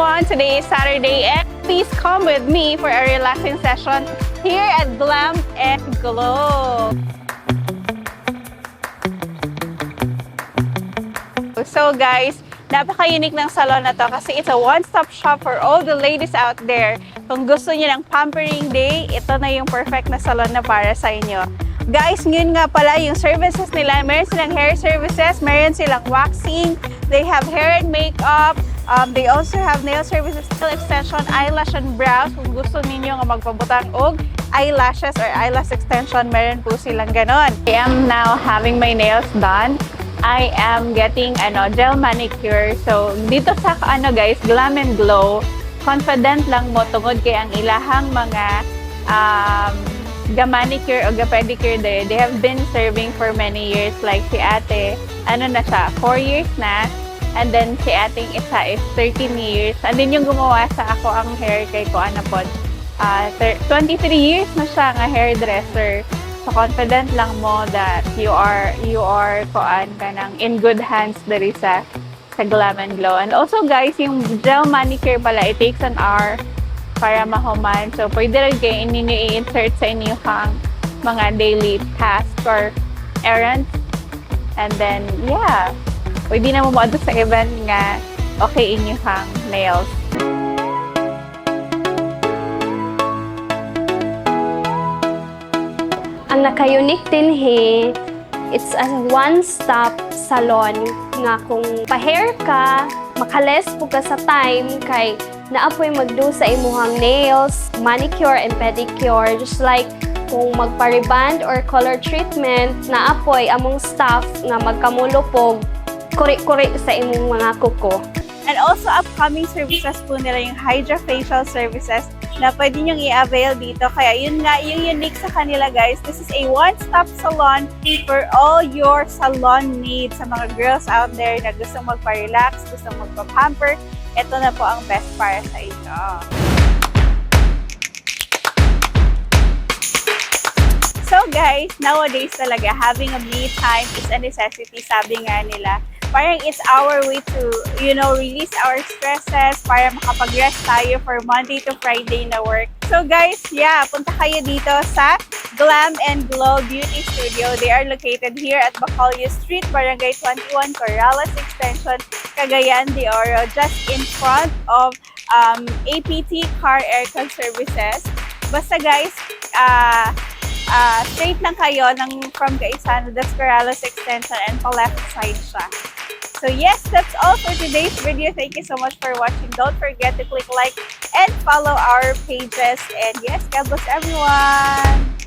everyone! Today is Saturday and please come with me for a relaxing session here at Glam N Gloow. So guys, napaka-unique ng salon na to kasi it's a one-stop shop for all the ladies out there. Kung gusto niyo ng pampering day, ito na yung perfect na salon na para sa inyo. Guys, ngayon nga pala yung services nila, meron silang hair services, meron silang waxing, they have hair and makeup, they also have nail services, nail extension, eyelash and brows. Kung gusto ninyo nga magpabutang og eyelashes or eyelash extension, meron po silang ganon. I am now having my nails done. I am getting gel manicure. So, dito sa guys, Glam N Gloow, confident lang mo tungod kay ang ilahang mga ga-manicure o ga-pedicure there. They have been serving for many years. Like si ate, na siya, 4 years na. And then si ating isa is 13 years. And then yung gumawa sa ako ang hair kay ko, 23 years na siya nga hairdresser. So confident lang mo that you are in good hands diri sa Glam N Gloow. And also guys, yung gel manicure pala, it takes an hour para mahuman. So pwede rin kayo ninyo i-insert sa inyong mga daily tasks or errands. And then yeah, pwede na mo sa event nga okay inyong nails. Ang naka-unique din it's a one-stop salon nga kung pa-hair ka, makales po ka sa time kay naapoy magdo sa imuhang nails, manicure and pedicure, just like kung magpa-reband or color treatment, naapoy among staff nga magkamulupog, kuri-kuri sa imong mga kuko. And also upcoming services po nila yung hydrofacial services na pwede nyong i-avail dito. Kaya yun nga, yung unique sa kanila guys, this is a one-stop salon for all your salon needs. Sa mga girls out there na gustong magpa-relax, gustong magpa-pamper, ito na po ang best para sa inyo. So guys, nowadays talaga, having a me time is a necessity, sabi nga nila. Parang it's our way to, release our stresses para makapag-rest tayo for Monday to Friday na work. So guys, yeah, punta kayo dito sa Glam N Gloow Beauty Studio. They are located here at Baculio Street, Barangay 21, Corrales Extension, Cagayan de Oro, just in front of APT Car Aircon Services. Basta guys, straight lang kayo from Cagayan, that's Corrales Extension, and pa left side siya. So yes, that's all for today's video. Thank you so much for watching. Don't forget to click like and follow our pages. And yes, God bless everyone!